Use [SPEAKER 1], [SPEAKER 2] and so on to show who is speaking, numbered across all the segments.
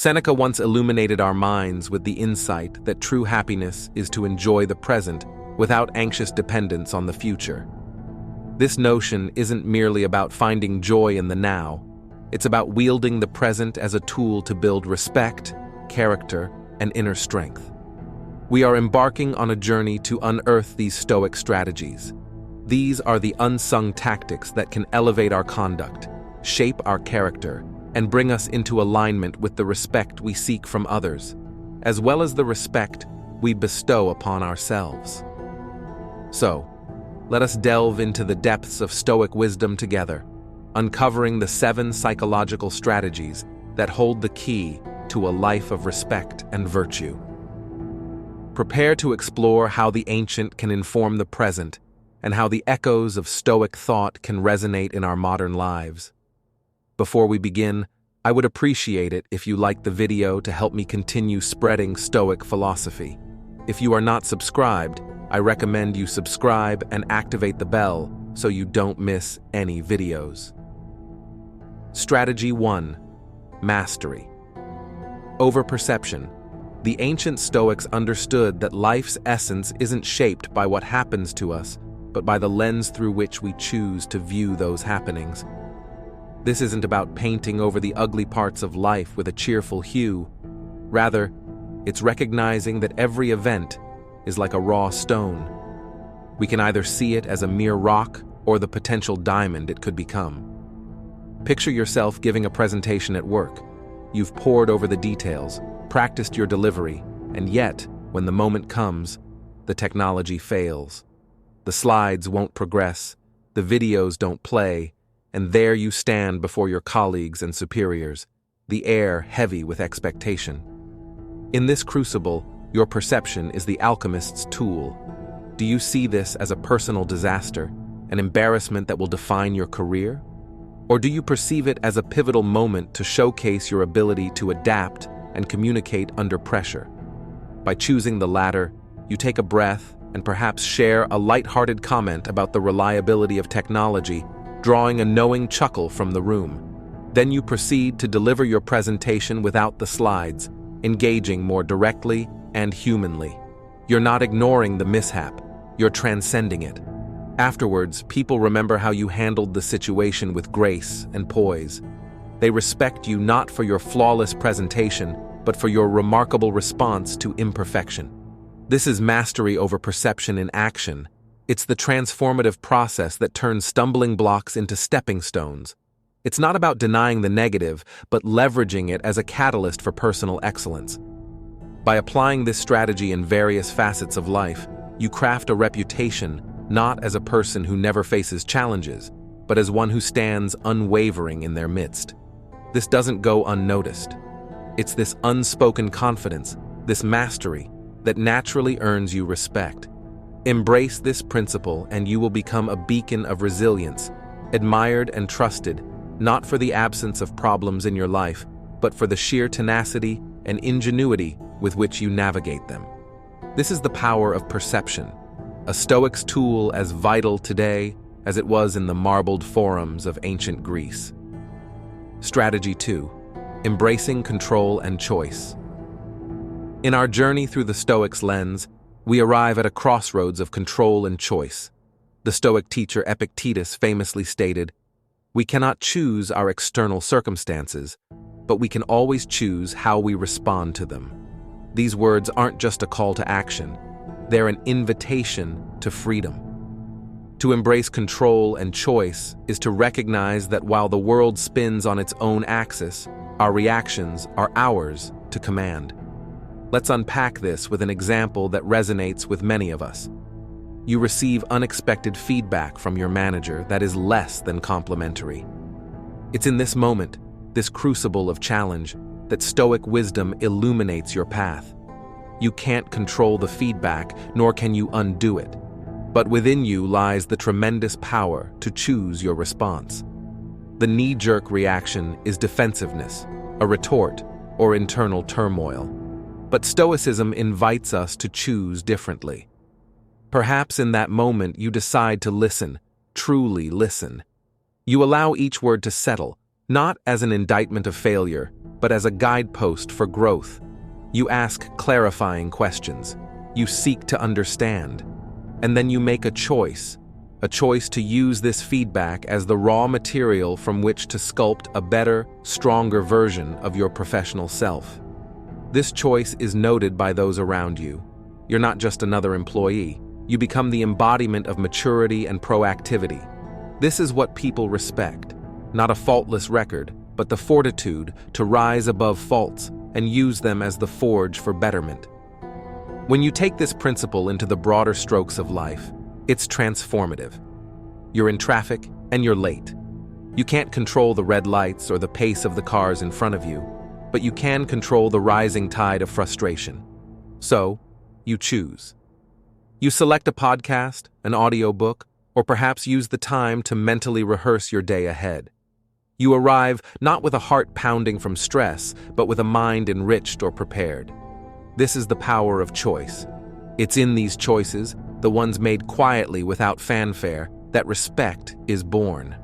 [SPEAKER 1] Seneca once illuminated our minds with the insight that true happiness is to enjoy the present without anxious dependence on the future. This notion isn't merely about finding joy in the now, it's about wielding the present as a tool to build respect, character, and inner strength. We are embarking on a journey to unearth these Stoic strategies. These are the unsung tactics that can elevate our conduct, shape our character, and bring us into alignment with the respect we seek from others, as well as the respect we bestow upon ourselves. So, let us delve into the depths of Stoic wisdom together, uncovering the 7 psychological strategies that hold the key to a life of respect and virtue. Prepare to explore how the ancient can inform the present and how the echoes of Stoic thought can resonate in our modern lives. Before we begin, I would appreciate it if you liked the video to help me continue spreading Stoic philosophy. If you are not subscribed, I recommend you subscribe and activate the bell so you don't miss any videos. Strategy 1. Mastery. Overperception. The ancient Stoics understood that life's essence isn't shaped by what happens to us, but by the lens through which we choose to view those happenings. This isn't about painting over the ugly parts of life with a cheerful hue. Rather, it's recognizing that every event is like a raw stone. We can either see it as a mere rock or the potential diamond it could become. Picture yourself giving a presentation at work. You've pored over the details, practiced your delivery, and yet, when the moment comes, the technology fails. The slides won't progress, the videos don't play, and there you stand before your colleagues and superiors, the air heavy with expectation. In this crucible, your perception is the alchemist's tool. Do you see this as a personal disaster, an embarrassment that will define your career? Or do you perceive it as a pivotal moment to showcase your ability to adapt and communicate under pressure? By choosing the latter, you take a breath and perhaps share a light-hearted comment about the reliability of technology, drawing a knowing chuckle from the room. Then you proceed to deliver your presentation without the slides, engaging more directly and humanly. You're not ignoring the mishap, you're transcending it. Afterwards, people remember how you handled the situation with grace and poise. They respect you not for your flawless presentation, but for your remarkable response to imperfection. This is mastery over perception in action. It's the transformative process that turns stumbling blocks into stepping stones. It's not about denying the negative, but leveraging it as a catalyst for personal excellence. By applying this strategy in various facets of life, you craft a reputation not as a person who never faces challenges, but as one who stands unwavering in their midst. This doesn't go unnoticed. It's this unspoken confidence, this mastery, that naturally earns you respect. Embrace this principle and you will become a beacon of resilience, admired and trusted, not for the absence of problems in your life, but for the sheer tenacity and ingenuity with which you navigate them. This is the power of perception, a Stoic's tool as vital today as it was in the marbled forums of ancient Greece. Strategy 2. Embracing control and choice. In our journey through the Stoics' lens, we arrive at a crossroads of control and choice. The Stoic teacher Epictetus famously stated, "We cannot choose our external circumstances, but we can always choose how we respond to them." These words aren't just a call to action, they're an invitation to freedom. To embrace control and choice is to recognize that while the world spins on its own axis, our reactions are ours to command. Let's unpack this with an example that resonates with many of us. You receive unexpected feedback from your manager that is less than complimentary. It's in this moment, this crucible of challenge, that Stoic wisdom illuminates your path. You can't control the feedback, nor can you undo it. But within you lies the tremendous power to choose your response. The knee-jerk reaction is defensiveness, a retort, or internal turmoil. But Stoicism invites us to choose differently. Perhaps in that moment you decide to listen, truly listen. You allow each word to settle, not as an indictment of failure, but as a guidepost for growth. You ask clarifying questions. You seek to understand. And then you make a choice to use this feedback as the raw material from which to sculpt a better, stronger version of your professional self. This choice is noted by those around you. You're not just another employee. You become the embodiment of maturity and proactivity. This is what people respect. Not a faultless record, but the fortitude to rise above faults and use them as the forge for betterment. When you take this principle into the broader strokes of life, it's transformative. You're in traffic and you're late. You can't control the red lights or the pace of the cars in front of you, but you can control the rising tide of frustration. So, you choose. You select a podcast, an audiobook, or perhaps use the time to mentally rehearse your day ahead. You arrive not with a heart pounding from stress, but with a mind enriched or prepared. This is the power of choice. It's in these choices, the ones made quietly without fanfare, that respect is born.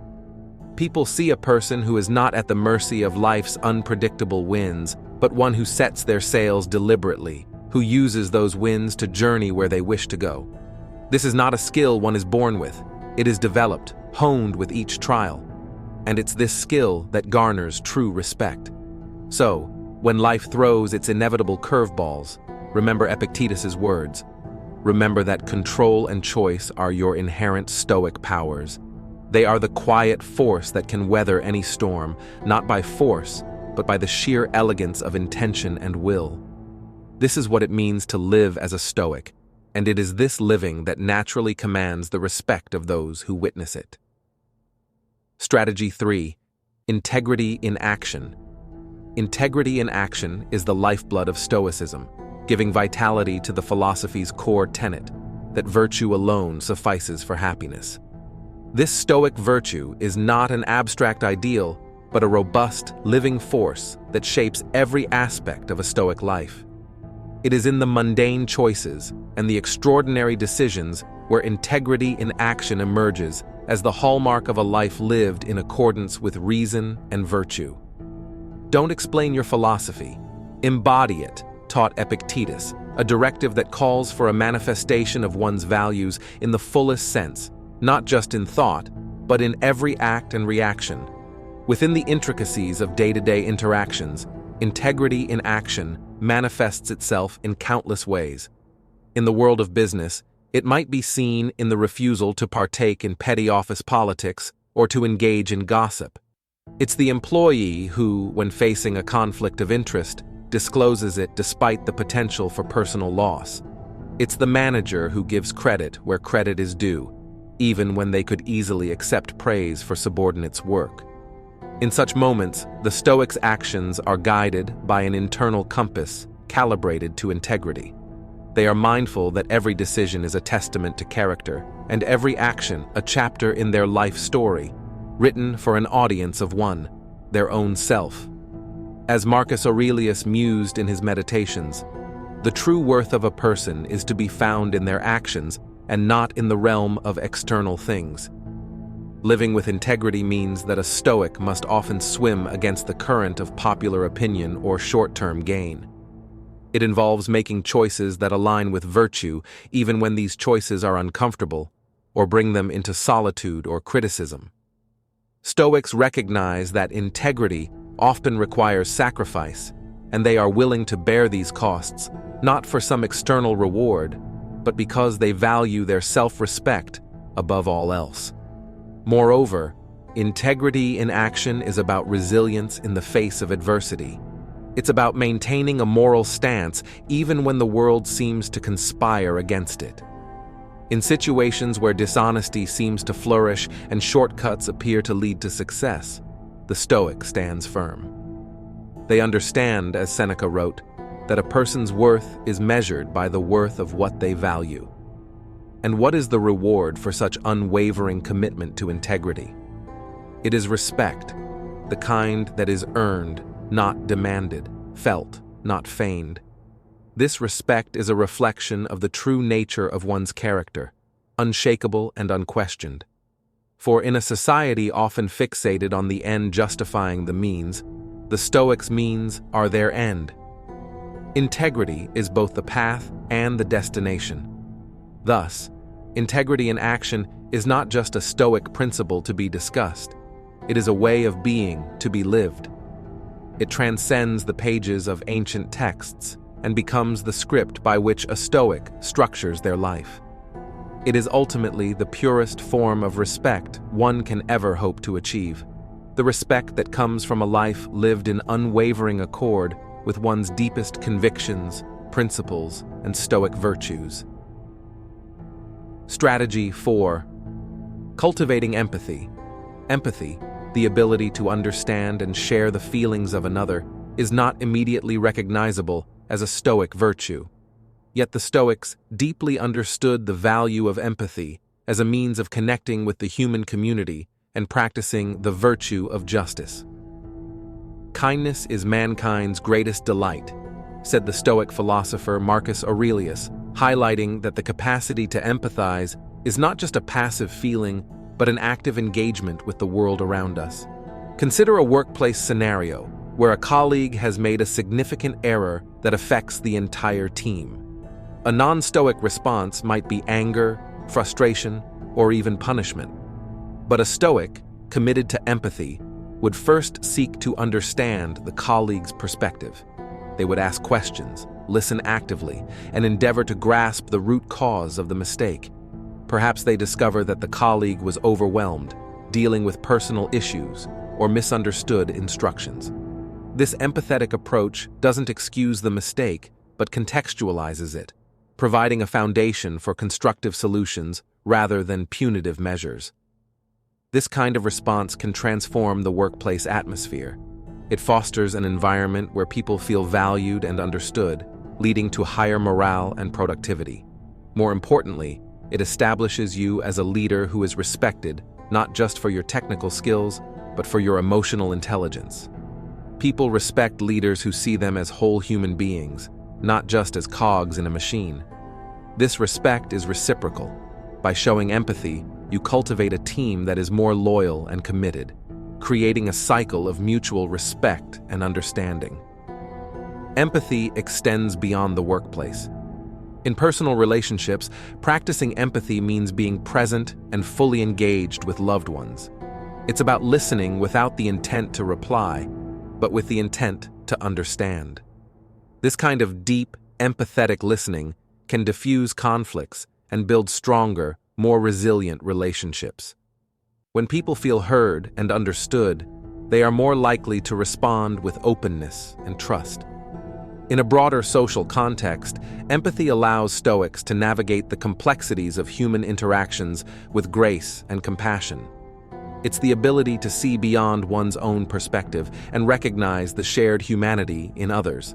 [SPEAKER 1] People see a person who is not at the mercy of life's unpredictable winds, but one who sets their sails deliberately, who uses those winds to journey where they wish to go. This is not a skill one is born with. It is developed, honed with each trial. And it's this skill that garners true respect. So, when life throws its inevitable curveballs, remember Epictetus's words. Remember that control and choice are your inherent stoic powers. They are the quiet force that can weather any storm, not by force, but by the sheer elegance of intention and will. This is what it means to live as a Stoic, and it is this living that naturally commands the respect of those who witness it. Strategy 3. Integrity in action. Integrity in action is the lifeblood of Stoicism, giving vitality to the philosophy's core tenet, that virtue alone suffices for happiness. This Stoic virtue is not an abstract ideal, but a robust, living force that shapes every aspect of a Stoic life. It is in the mundane choices and the extraordinary decisions where integrity in action emerges as the hallmark of a life lived in accordance with reason and virtue. Don't explain your philosophy. Embody it, taught Epictetus, a directive that calls for a manifestation of one's values in the fullest sense, not just in thought, but in every act and reaction. Within the intricacies of day-to-day interactions, integrity in action manifests itself in countless ways. In the world of business, it might be seen in the refusal to partake in petty office politics or to engage in gossip. It's the employee who, when facing a conflict of interest, discloses it despite the potential for personal loss. It's the manager who gives credit where credit is due, even when they could easily accept praise for subordinates' work. In such moments, the Stoics' actions are guided by an internal compass calibrated to integrity. They are mindful that every decision is a testament to character, and every action a chapter in their life story, written for an audience of one, their own self. As Marcus Aurelius mused in his meditations, the true worth of a person is to be found in their actions and not in the realm of external things. Living with integrity means that a Stoic must often swim against the current of popular opinion or short-term gain. It involves making choices that align with virtue even when these choices are uncomfortable or bring them into solitude or criticism. Stoics recognize that integrity often requires sacrifice, and they are willing to bear these costs, not for some external reward, but because they value their self-respect above all else. Moreover, integrity in action is about resilience in the face of adversity. It's about maintaining a moral stance even when the world seems to conspire against it. In situations where dishonesty seems to flourish and shortcuts appear to lead to success, the Stoic stands firm. They understand, as Seneca wrote, that a person's worth is measured by the worth of what they value. And what is the reward for such unwavering commitment to integrity? It is respect, the kind that is earned, not demanded, felt, not feigned. This respect is a reflection of the true nature of one's character, unshakable and unquestioned. For in a society often fixated on the end justifying the means, the Stoics' means are their end. Integrity is both the path and the destination. Thus, integrity in action is not just a Stoic principle to be discussed. It is a way of being to be lived. It transcends the pages of ancient texts and becomes the script by which a Stoic structures their life. It is ultimately the purest form of respect one can ever hope to achieve, the respect that comes from a life lived in unwavering accord with one's deepest convictions, principles, and Stoic virtues. Strategy 4. Cultivating empathy. Empathy, the ability to understand and share the feelings of another, is not immediately recognizable as a Stoic virtue. Yet the Stoics deeply understood the value of empathy as a means of connecting with the human community and practicing the virtue of justice. Kindness is mankind's greatest delight, said the Stoic philosopher Marcus Aurelius, highlighting that the capacity to empathize is not just a passive feeling, but an active engagement with the world around us. Consider a workplace scenario where a colleague has made a significant error that affects the entire team. A non-Stoic response might be anger, frustration, or even punishment. But a Stoic, committed to empathy, would first seek to understand the colleague's perspective. They would ask questions, listen actively, and endeavor to grasp the root cause of the mistake. Perhaps they discover that the colleague was overwhelmed, dealing with personal issues, or misunderstood instructions. This empathetic approach doesn't excuse the mistake, but contextualizes it, providing a foundation for constructive solutions rather than punitive measures. This kind of response can transform the workplace atmosphere. It fosters an environment where people feel valued and understood, leading to higher morale and productivity. More importantly, it establishes you as a leader who is respected not just for your technical skills, but for your emotional intelligence. People respect leaders who see them as whole human beings, not just as cogs in a machine. This respect is reciprocal. By showing empathy, you cultivate a team that is more loyal and committed, creating a cycle of mutual respect and understanding. Empathy extends beyond the workplace. In personal relationships, practicing empathy means being present and fully engaged with loved ones. It's about listening without the intent to reply, but with the intent to understand. This kind of deep, empathetic listening can diffuse conflicts and build stronger, more resilient relationships. When people feel heard and understood, they are more likely to respond with openness and trust. In a broader social context, empathy allows Stoics to navigate the complexities of human interactions with grace and compassion. It's the ability to see beyond one's own perspective and recognize the shared humanity in others.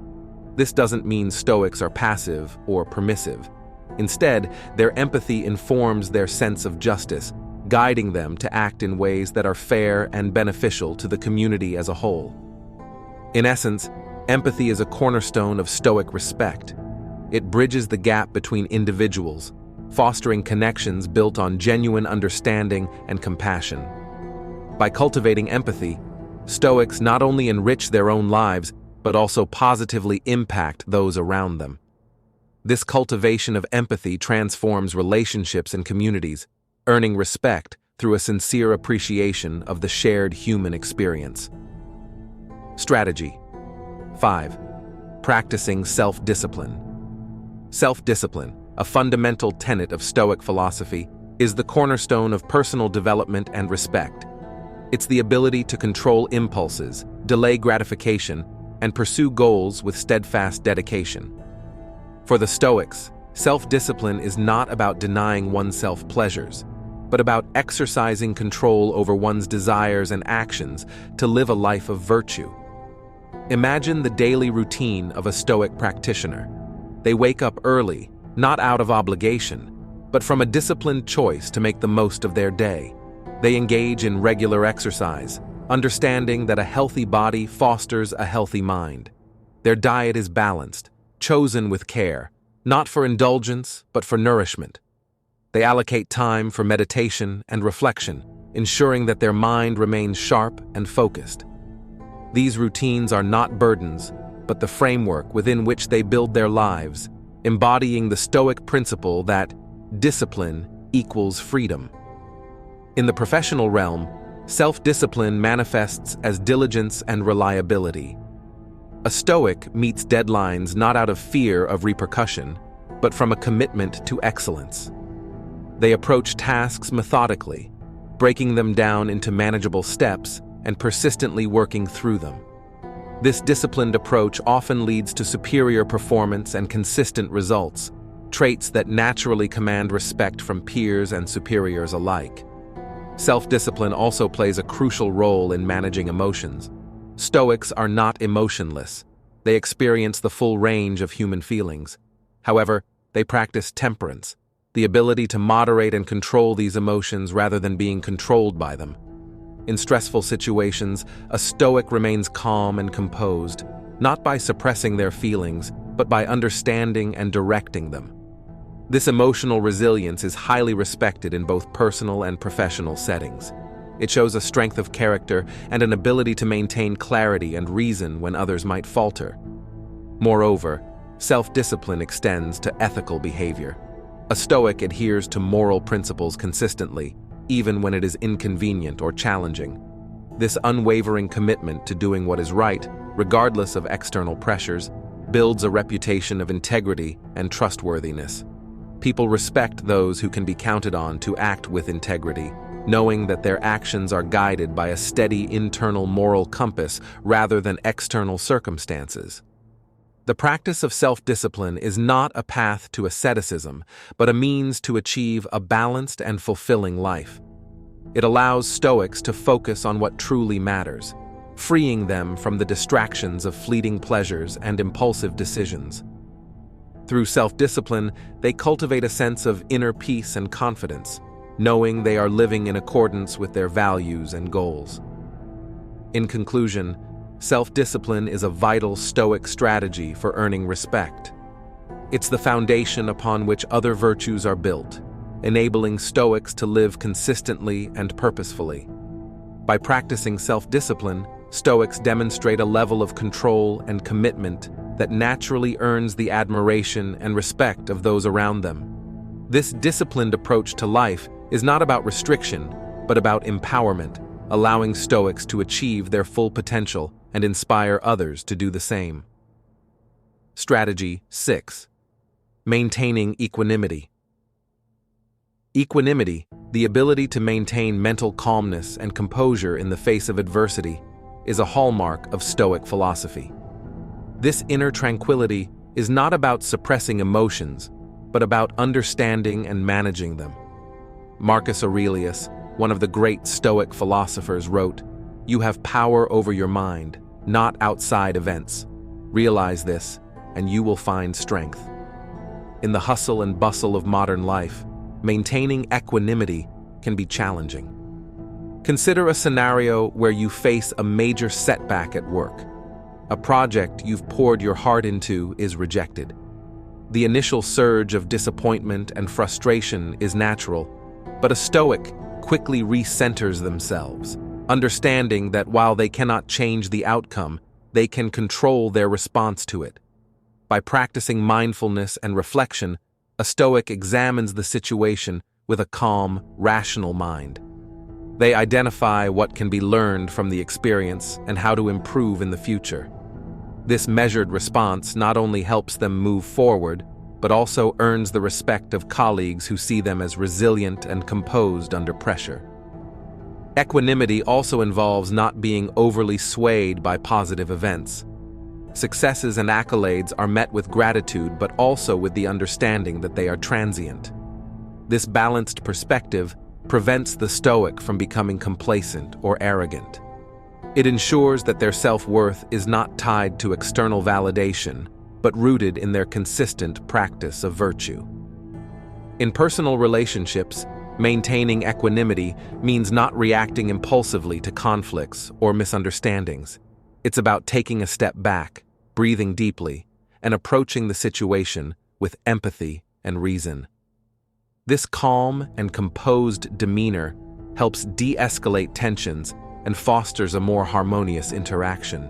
[SPEAKER 1] This doesn't mean Stoics are passive or permissive. Instead, their empathy informs their sense of justice, guiding them to act in ways that are fair and beneficial to the community as a whole. In essence, empathy is a cornerstone of Stoic respect. It bridges the gap between individuals, fostering connections built on genuine understanding and compassion. By cultivating empathy, Stoics not only enrich their own lives, but also positively impact those around them. This cultivation of empathy transforms relationships and communities, earning respect through a sincere appreciation of the shared human experience. Strategy 5. Practicing self-discipline. Self-discipline, a fundamental tenet of Stoic philosophy, is the cornerstone of personal development and respect. It's the ability to control impulses, delay gratification, and pursue goals with steadfast dedication. For the Stoics, self-discipline is not about denying oneself pleasures, but about exercising control over one's desires and actions to live a life of virtue. Imagine the daily routine of a Stoic practitioner. They wake up early, not out of obligation, but from a disciplined choice to make the most of their day. They engage in regular exercise, understanding that a healthy body fosters a healthy mind. Their diet is balanced, chosen with care, not for indulgence, but for nourishment. They allocate time for meditation and reflection, ensuring that their mind remains sharp and focused. These routines are not burdens, but the framework within which they build their lives, embodying the Stoic principle that discipline equals freedom. In the professional realm, self-discipline manifests as diligence and reliability. A Stoic meets deadlines not out of fear of repercussion, but from a commitment to excellence. They approach tasks methodically, breaking them down into manageable steps and persistently working through them. This disciplined approach often leads to superior performance and consistent results, traits that naturally command respect from peers and superiors alike. Self-discipline also plays a crucial role in managing emotions. Stoics are not emotionless. They experience the full range of human feelings. However, they practice temperance, the ability to moderate and control these emotions rather than being controlled by them. In stressful situations, a Stoic remains calm and composed, not by suppressing their feelings, but by understanding and directing them. This emotional resilience is highly respected in both personal and professional settings. It shows a strength of character and an ability to maintain clarity and reason when others might falter. Moreover, self-discipline extends to ethical behavior. A Stoic adheres to moral principles consistently, even when it is inconvenient or challenging. This unwavering commitment to doing what is right, regardless of external pressures, builds a reputation of integrity and trustworthiness. People respect those who can be counted on to act with integrity, knowing that their actions are guided by a steady internal moral compass rather than external circumstances. The practice of self-discipline is not a path to asceticism, but a means to achieve a balanced and fulfilling life. It allows Stoics to focus on what truly matters, freeing them from the distractions of fleeting pleasures and impulsive decisions. Through self-discipline, they cultivate a sense of inner peace and confidence, knowing they are living in accordance with their values and goals. In conclusion, self-discipline is a vital Stoic strategy for earning respect. It's the foundation upon which other virtues are built, enabling Stoics to live consistently and purposefully. By practicing self-discipline, Stoics demonstrate a level of control and commitment that naturally earns the admiration and respect of those around them. This disciplined approach to life is not about restriction, but about empowerment, allowing Stoics to achieve their full potential and inspire others to do the same. Strategy 6. Maintaining equanimity. Equanimity, the ability to maintain mental calmness and composure in the face of adversity, is a hallmark of Stoic philosophy. This inner tranquility is not about suppressing emotions, but about understanding and managing them. Marcus Aurelius, one of the great Stoic philosophers, wrote, "You have power over your mind, not outside events. Realize this, and you will find strength." In the hustle and bustle of modern life, maintaining equanimity can be challenging. Consider a scenario where you face a major setback at work. A project you've poured your heart into is rejected. The initial surge of disappointment and frustration is natural, but a Stoic quickly recenters themselves, understanding that while they cannot change the outcome, they can control their response to it. By practicing mindfulness and reflection, a Stoic examines the situation with a calm, rational mind. They identify what can be learned from the experience and how to improve in the future. This measured response not only helps them move forward, but also earns the respect of colleagues who see them as resilient and composed under pressure. Equanimity also involves not being overly swayed by positive events. Successes and accolades are met with gratitude, but also with the understanding that they are transient. This balanced perspective prevents the Stoic from becoming complacent or arrogant. It ensures that their self-worth is not tied to external validation, but rooted in their consistent practice of virtue. In personal relationships, maintaining equanimity means not reacting impulsively to conflicts or misunderstandings. It's about taking a step back, breathing deeply, and approaching the situation with empathy and reason. This calm and composed demeanor helps de-escalate tensions and fosters a more harmonious interaction.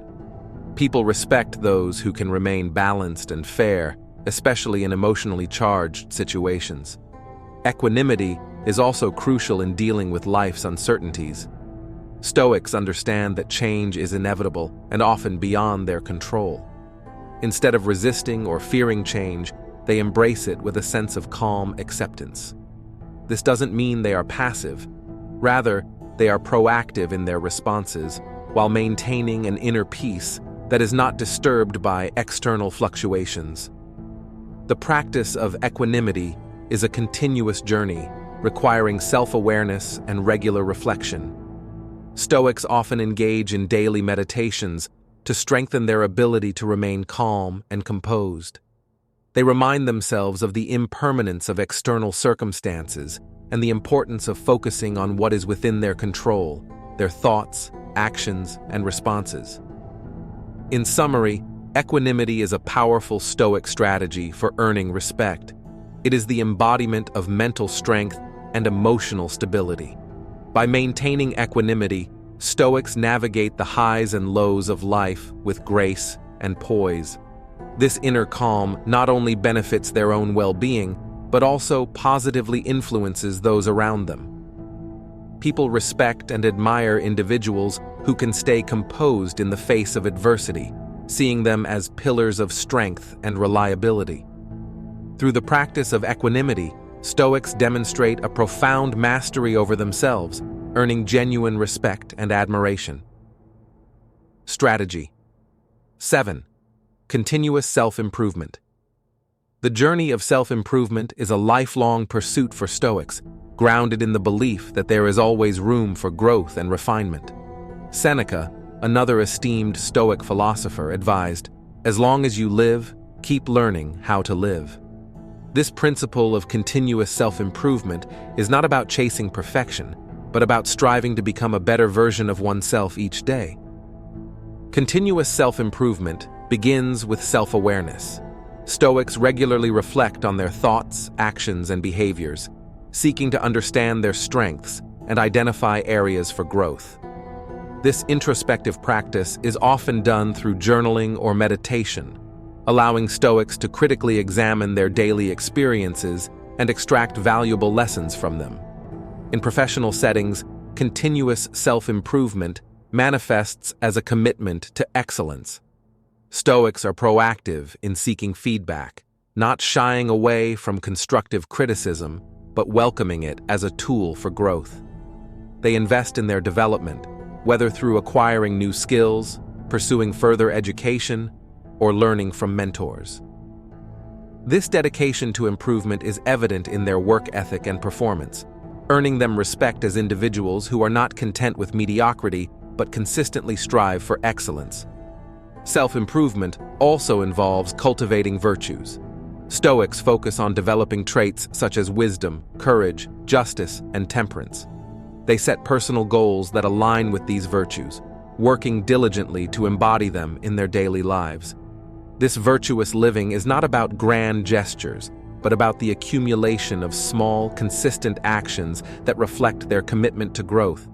[SPEAKER 1] People respect those who can remain balanced and fair, especially in emotionally charged situations. Equanimity is also crucial in dealing with life's uncertainties. Stoics understand that change is inevitable and often beyond their control. Instead of resisting or fearing change, they embrace it with a sense of calm acceptance. This doesn't mean they are passive. Rather, they are proactive in their responses while maintaining an inner peace that is not disturbed by external fluctuations. The practice of equanimity is a continuous journey, requiring self-awareness and regular reflection. Stoics often engage in daily meditations to strengthen their ability to remain calm and composed. They remind themselves of the impermanence of external circumstances and the importance of focusing on what is within their control, their thoughts, actions, and responses. In summary, equanimity is a powerful Stoic strategy for earning respect. It is the embodiment of mental strength and emotional stability. By maintaining equanimity, Stoics navigate the highs and lows of life with grace and poise. This inner calm not only benefits their own well-being, but also positively influences those around them. People respect and admire individuals who can stay composed in the face of adversity, seeing them as pillars of strength and reliability. Through the practice of equanimity, Stoics demonstrate a profound mastery over themselves, earning genuine respect and admiration. Strategy 7. Continuous self-improvement. The journey of self-improvement is a lifelong pursuit for Stoics, grounded in the belief that there is always room for growth and refinement. Seneca, another esteemed Stoic philosopher, advised, "As long as you live, keep learning how to live." This principle of continuous self-improvement is not about chasing perfection, but about striving to become a better version of oneself each day. Continuous self-improvement begins with self-awareness. Stoics regularly reflect on their thoughts, actions, and behaviors, seeking to understand their strengths and identify areas for growth. This introspective practice is often done through journaling or meditation, allowing Stoics to critically examine their daily experiences and extract valuable lessons from them. In professional settings, continuous self-improvement manifests as a commitment to excellence. Stoics are proactive in seeking feedback, not shying away from constructive criticism, but welcoming it as a tool for growth. They invest in their development, whether through acquiring new skills, pursuing further education, or learning from mentors. This dedication to improvement is evident in their work ethic and performance, earning them respect as individuals who are not content with mediocrity but consistently strive for excellence. Self-improvement also involves cultivating virtues. Stoics focus on developing traits such as wisdom, courage, justice, and temperance. They set personal goals that align with these virtues, working diligently to embody them in their daily lives. This virtuous living is not about grand gestures, but about the accumulation of small, consistent actions that reflect their commitment to growth.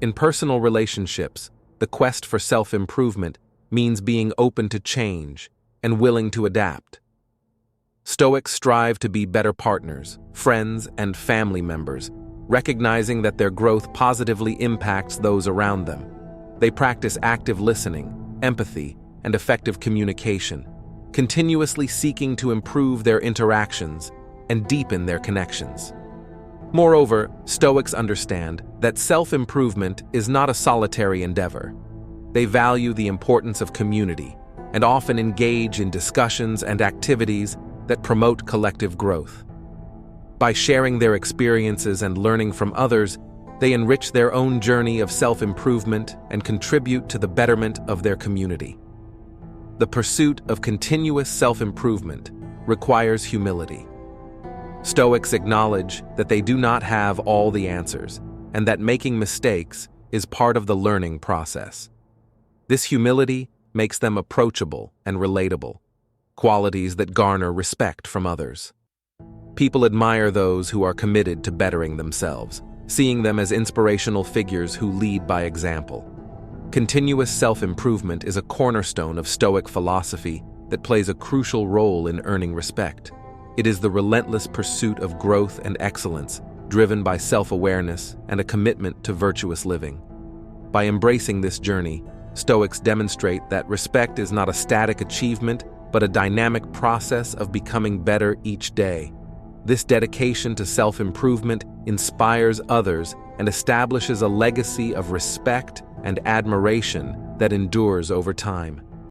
[SPEAKER 1] In personal relationships, the quest for self-improvement means being open to change and willing to adapt. Stoics strive to be better partners, friends, and family members, recognizing that their growth positively impacts those around them. They practice active listening, empathy, and effective communication, continuously seeking to improve their interactions and deepen their connections. Moreover, Stoics understand that self-improvement is not a solitary endeavor. They value the importance of community and often engage in discussions and activities that promote collective growth. By sharing their experiences and learning from others, they enrich their own journey of self-improvement and contribute to the betterment of their community. The pursuit of continuous self-improvement requires humility. Stoics acknowledge that they do not have all the answers and that making mistakes is part of the learning process. This humility makes them approachable and relatable, qualities that garner respect from others. People admire those who are committed to bettering themselves, seeing them as inspirational figures who lead by example. Continuous self-improvement is a cornerstone of Stoic philosophy that plays a crucial role in earning respect. It is the relentless pursuit of growth and excellence, driven by self-awareness and a commitment to virtuous living. By embracing this journey, Stoics demonstrate that respect is not a static achievement, but a dynamic process of becoming better each day. This dedication to self-improvement inspires others and establishes a legacy of respect and admiration that endures over time.